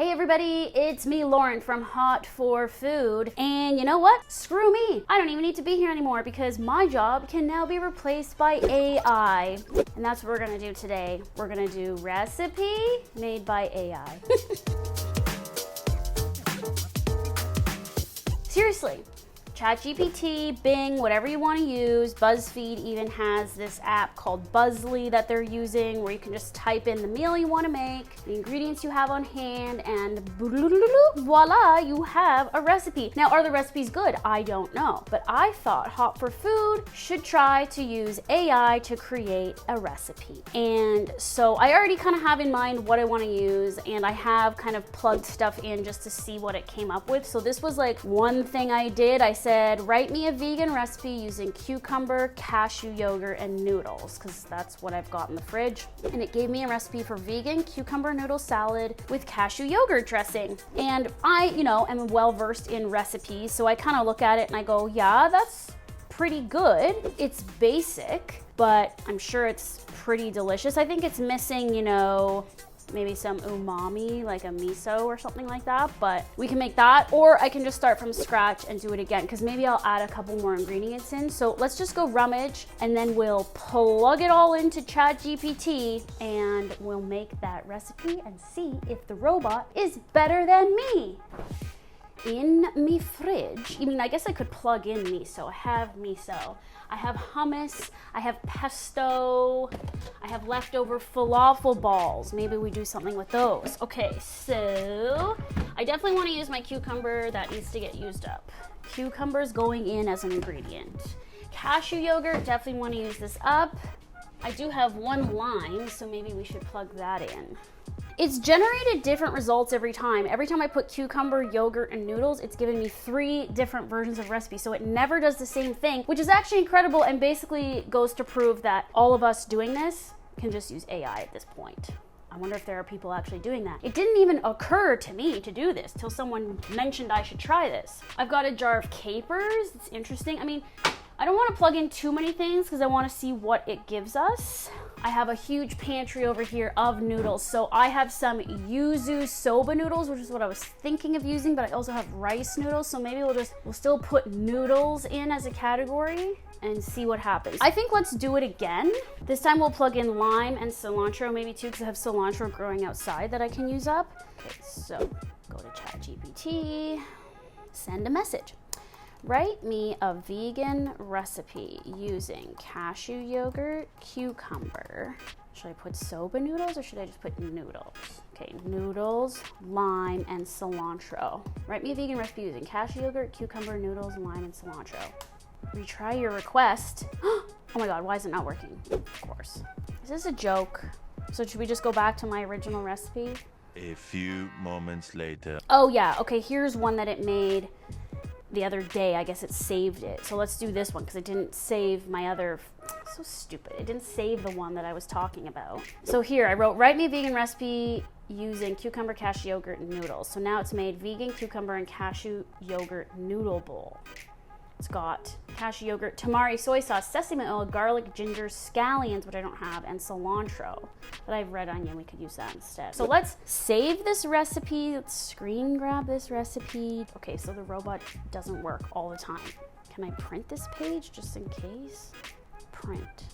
Hey everybody, it's me Lauren from Hot for Food, and you know what? Screw me. I don't even need to be here anymore because my job can now be replaced by AI. And that's what we're gonna do today. We're gonna do recipe made by AI. Seriously. ChatGPT, Bing, whatever you want to use. BuzzFeed even has this app called Buzzly that they're using where you can just type in the meal you want to make, the ingredients you have on hand, and voila, you have a recipe. Now, are the recipes good? I don't know, but I thought Hot for Food should try to use AI to create a recipe. And so I already kind of have in mind what I want to use, and I have kind of plugged stuff in just to see what it came up with. So this was like one thing I did. I said, write me a vegan recipe using cucumber, cashew yogurt, and noodles, because that's what I've got in the fridge. And it gave me a recipe for vegan cucumber noodle salad with cashew yogurt dressing. And I, am well versed in recipes, so I kind of look at it and I go, yeah, that's pretty good. It's basic, but I'm sure it's pretty delicious. I think it's missing, maybe some umami, like a miso or something like that, but we can make that, or I can just start from scratch and do it again, because maybe I'll add a couple more ingredients in. So let's just go rummage, and then we'll plug it all into ChatGPT, and we'll make that recipe and see if the robot is better than me. In me fridge, I guess I could plug in miso. I have miso. I have hummus, I have pesto, I have leftover falafel balls. Maybe we do something with those. Okay, so I definitely want to use my cucumber. That needs to get used up. Cucumber's going in as an ingredient. Cashew yogurt, definitely want to use this up. I do have one lime, so maybe we should plug that in. It's generated different results every time. Every time I put cucumber, yogurt, and noodles, it's given me 3 different versions of recipes. So it never does the same thing, which is actually incredible and basically goes to prove that all of us doing this can just use AI at this point. I wonder if there are people actually doing that. It didn't even occur to me to do this till someone mentioned I should try this. I've got a jar of capers. It's interesting. I don't want to plug in too many things because I want to see what it gives us. I have a huge pantry over here of noodles. So I have some yuzu soba noodles, which is what I was thinking of using, but I also have rice noodles. So maybe we'll still put noodles in as a category and see what happens. I think let's do it again. This time we'll plug in lime and cilantro maybe too, because I have cilantro growing outside that I can use up. Okay, so go to ChatGPT, send a message. Write me a vegan recipe using cashew yogurt, cucumber. Should I put soba noodles or should I just put noodles? Okay, noodles, lime, and cilantro. Write me a vegan recipe using cashew yogurt, cucumber, noodles, lime, and cilantro. Retry your request. Oh my God, why is it not working? Of course. Is this a joke? So should we just go back to my original recipe? A few moments later. Oh yeah, okay, here's one that it made the other day. I guess it saved it. So let's do this one because it didn't save my other, so stupid. It didn't save the one that I was talking about. So here I wrote, write me a vegan recipe using cucumber, cashew yogurt, and noodles. So now it's made vegan cucumber and cashew yogurt noodle bowl. It's got cashew yogurt, tamari soy sauce, sesame oil, garlic, ginger, scallions, which I don't have, and cilantro. But I have red onion, we could use that instead. So let's save this recipe. Let's screen grab this recipe. Okay, so the robot doesn't work all the time. Can I print this page just in case? Print,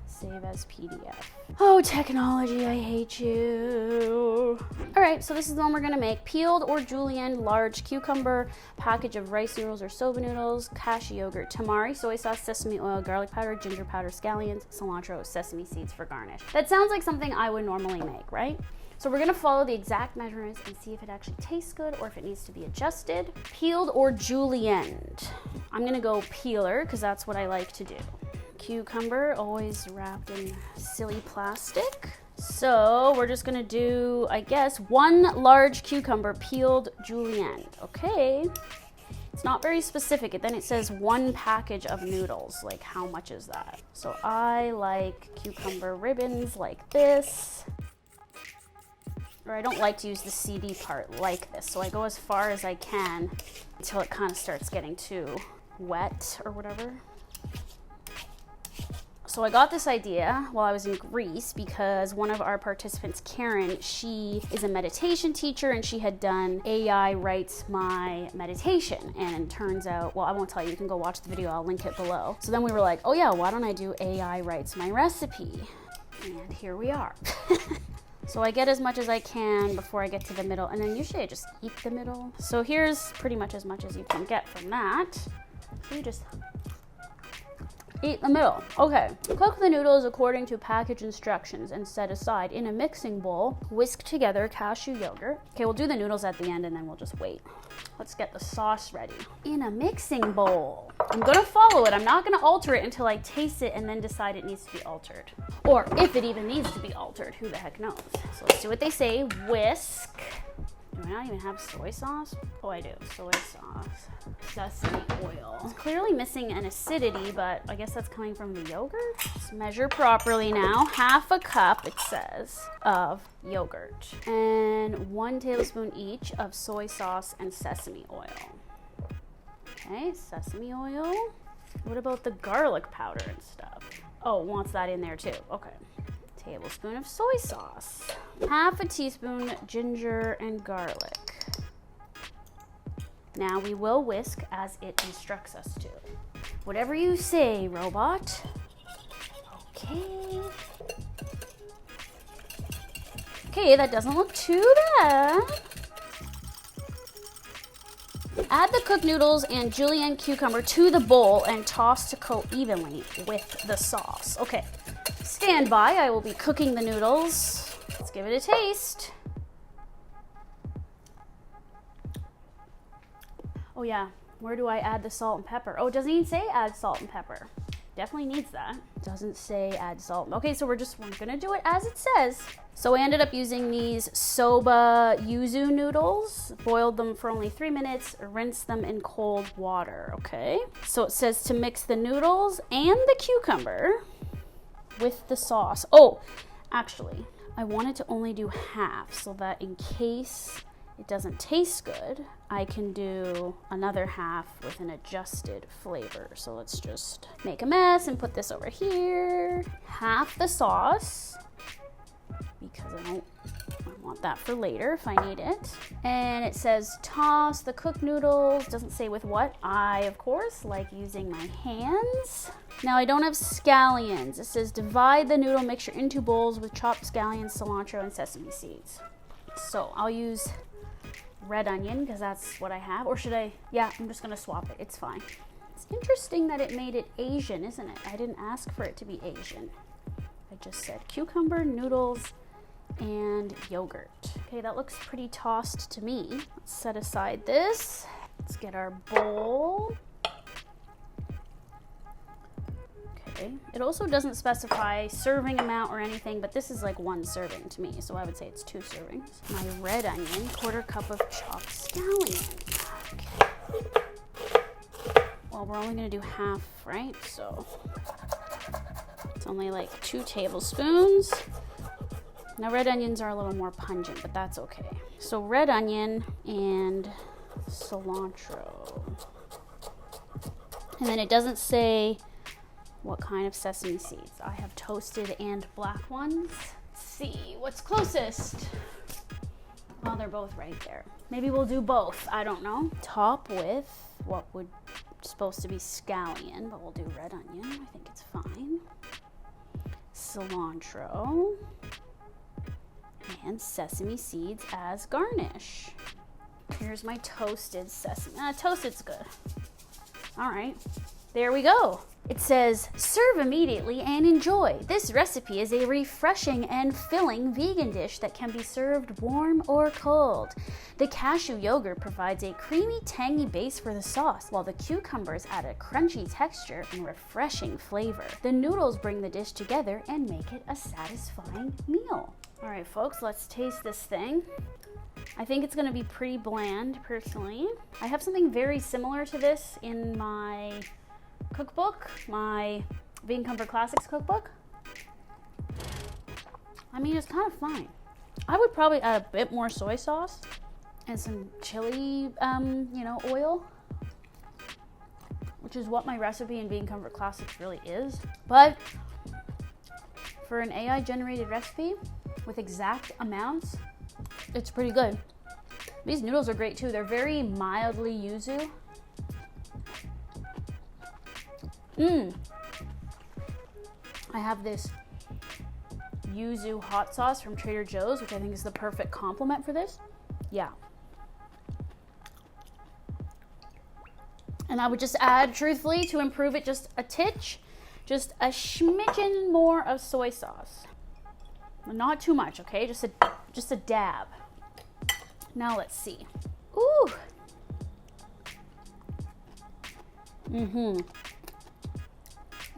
save as PDF. Oh, technology, I hate you. All right, so this is the one we're gonna make. Peeled or julienne large cucumber, package of rice noodles or soba noodles, cashew yogurt, tamari, soy sauce, sesame oil, garlic powder, ginger powder, scallions, cilantro, sesame seeds for garnish. That sounds like something I would normally make, right? So we're gonna follow the exact measurements and see if it actually tastes good or if it needs to be adjusted. Peeled or julienne. I'm gonna go peeler because that's what I like to do. Cucumber, always wrapped in silly plastic. So we're just gonna do, I guess, 1 large cucumber, peeled julienne. Okay, it's not very specific. Then it says 1 package of noodles. Like, how much is that? So I like cucumber ribbons like this. Or I don't like to use the CD part like this. So I go as far as I can until it kind of starts getting too wet or whatever. So I got this idea while I was in Greece because one of our participants, Karen, she is a meditation teacher and she had done AI writes my meditation. And it turns out, well, I won't tell you, you can go watch the video, I'll link it below. So then we were like, oh yeah, why don't I do AI writes my recipe? And here we are. So I get as much as I can before I get to the middle, and then usually I just eat the middle. So here's pretty much as much as you can get from that. So you just eat the middle. Okay. Cook the noodles according to package instructions and set aside in a mixing bowl. Whisk together cashew yogurt. Okay, we'll do the noodles at the end and then we'll just wait. Let's get the sauce ready. In a mixing bowl. I'm gonna follow it. I'm not gonna alter it until I taste it and then decide it needs to be altered. Or if it even needs to be altered, who the heck knows? So let's do what they say, whisk. Do I not even have soy sauce? Oh, I do. Soy sauce, sesame oil. It's clearly missing an acidity, but I guess that's coming from the yogurt. Let's measure properly now. 1/2 cup, it says, of yogurt. And 1 tablespoon each of soy sauce and sesame oil. Okay, sesame oil. What about the garlic powder and stuff? Oh, wants that in there too. Okay. Tablespoon of soy sauce. 1/2 teaspoon ginger and garlic. Now we will whisk as it instructs us to. Whatever you say, robot. Okay. Okay, that doesn't look too bad. Add the cooked noodles and julienne cucumber to the bowl and toss to coat evenly with the sauce. Okay. Stand by, I will be cooking the noodles. Let's give it a taste. Oh yeah, where do I add the salt and pepper? Oh, it doesn't even say add salt and pepper. Definitely needs that. Doesn't say add salt. Okay, so we're gonna do it as it says. So I ended up using these soba yuzu noodles, boiled them for only 3 minutes, rinsed them in cold water, okay? So it says to mix the noodles and the cucumber with the sauce. Oh, actually, I wanted to only do half so that in case it doesn't taste good, I can do another half with an adjusted flavor. So let's just make a mess and put this over here. Half the sauce, because I want that for later if I need it. And it says toss the cooked noodles. Doesn't say with what. I, of course, like using my hands. Now I don't have scallions. It says divide the noodle mixture into bowls with chopped scallions, cilantro, and sesame seeds. So I'll use red onion because that's what I have. Or should I? Yeah, I'm just gonna swap it. It's fine. It's interesting that it made it Asian, isn't it? I didn't ask for it to be Asian. I just said cucumber, noodles, and yogurt. Okay, that looks pretty tossed to me. Let's set aside this. Let's get our bowl. Okay, it also doesn't specify serving amount or anything, but this is like 1 serving to me, so I would say it's 2 servings. My red onion, 1/4 cup of chopped scallions. Okay. Well, we're only gonna do half, right? So it's only like 2 tablespoons. Now red onions are a little more pungent, but that's okay. So red onion and cilantro. And then it doesn't say what kind of sesame seeds. I have toasted and black ones. Let's see what's closest. Well, they're both right there. Maybe we'll do both, I don't know. Top with what would supposed to be scallion, but we'll do red onion. I think it's fine. Cilantro. And sesame seeds as garnish. Here's my toasted sesame. Toasted's good. All right, there we go. It says, serve immediately and enjoy. This recipe is a refreshing and filling vegan dish that can be served warm or cold. The cashew yogurt provides a creamy, tangy base for the sauce, while the cucumbers add a crunchy texture and refreshing flavor. The noodles bring the dish together and make it a satisfying meal. All right, folks, let's taste this thing. I think it's gonna be pretty bland, personally. I have something very similar to this in my cookbook, my Vegan Comfort Classics cookbook. I mean, it's kind of fine. I would probably add a bit more soy sauce and some chili, oil, which is what my recipe in Vegan Comfort Classics really is. But for an AI generated recipe with exact amounts, it's pretty good. These noodles are great too. They're very mildly yuzu. I have this yuzu hot sauce from Trader Joe's, which I think is the perfect complement for this. Yeah. And I would just add, truthfully, to improve it just a titch, just a smidgen more of soy sauce. Not too much, okay? Just a dab. Now let's see. Ooh.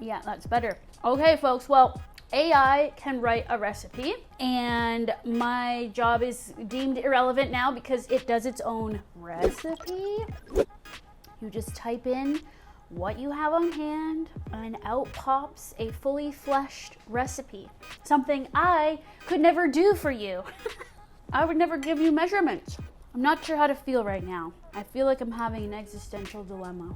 Yeah, that's better. Okay, folks, well, AI can write a recipe, and my job is deemed irrelevant now because it does its own recipe. You just type in what you have on hand, and out pops a fully fleshed recipe. Something I could never do for you. I would never give you measurements. I'm not sure how to feel right now. I feel like I'm having an existential dilemma.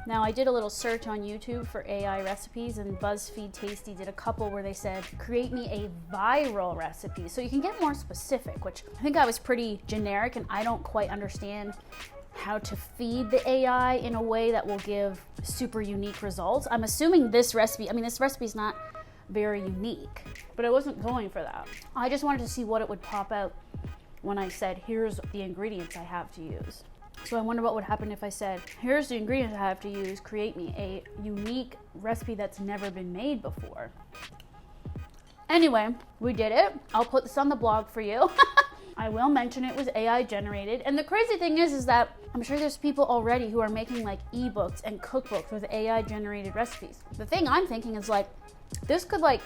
Now, I did a little search on YouTube for AI recipes, and BuzzFeed Tasty did a couple where they said, create me a viral recipe. So you can get more specific, which I think I was pretty generic, and I don't quite understand how to feed the AI in a way that will give super unique results. I'm assuming this recipe, this recipe is not very unique, but I wasn't going for that. I just wanted to see what it would pop out when I said, here's the ingredients I have to use. So I wonder what would happen if I said, here's the ingredients I have to use, create me a unique recipe that's never been made before. Anyway, we did it. I'll put this on the blog for you. I will mention it was AI generated. And the crazy thing is that I'm sure there's people already who are making like ebooks and cookbooks with AI generated recipes. The thing I'm thinking is like, this could like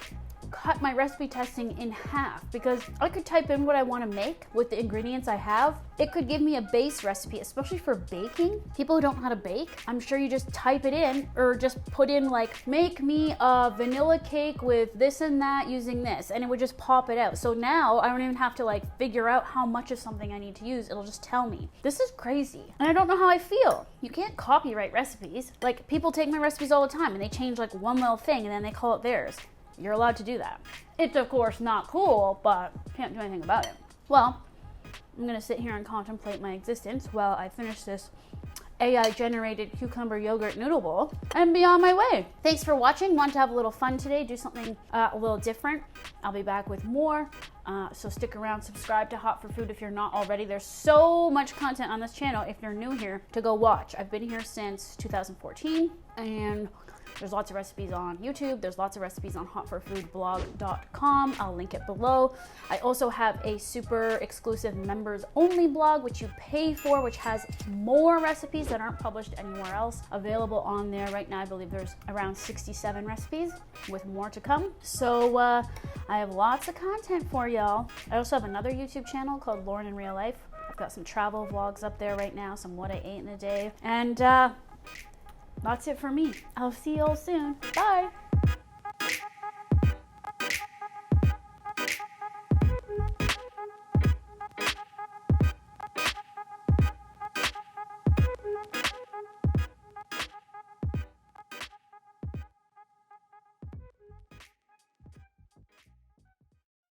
cut my recipe testing in half, because I could type in what I want to make with the ingredients I have. It could give me a base recipe, especially for baking. People who don't know how to bake, I'm sure you just type it in, or just put in like, make me a vanilla cake with this and that using this, and it would just pop it out. So now I don't even have to like figure out how much of something I need to use. It'll just tell me. This is crazy. And I don't know how I feel. You can't copyright recipes. Like, people take my recipes all the time and they change like one little thing and then they call it theirs. You're allowed to do that. It's of course not cool, but can't do anything about it. Well, I'm gonna sit here and contemplate my existence while I finish this AI generated cucumber yogurt noodle bowl and be on my way. Thanks for watching. Want to have a little fun today, do something a little different. I'll be back with more, so stick around, subscribe to Hot for Food if you're not already. There's so much content on this channel if you're new here to go watch. I've been here since 2014, and there's lots of recipes on YouTube. There's lots of recipes on hotforfoodblog.com. I'll link it below. I also have a super exclusive members only blog, which you pay for, which has more recipes that aren't published anywhere else available on there. Right now, I believe there's around 67 recipes with more to come. So I have lots of content for y'all. I also have another YouTube channel called Lauren in Real Life. I've got some travel vlogs up there right now, some what I ate in a day. And that's it for me. I'll see you all soon. Bye.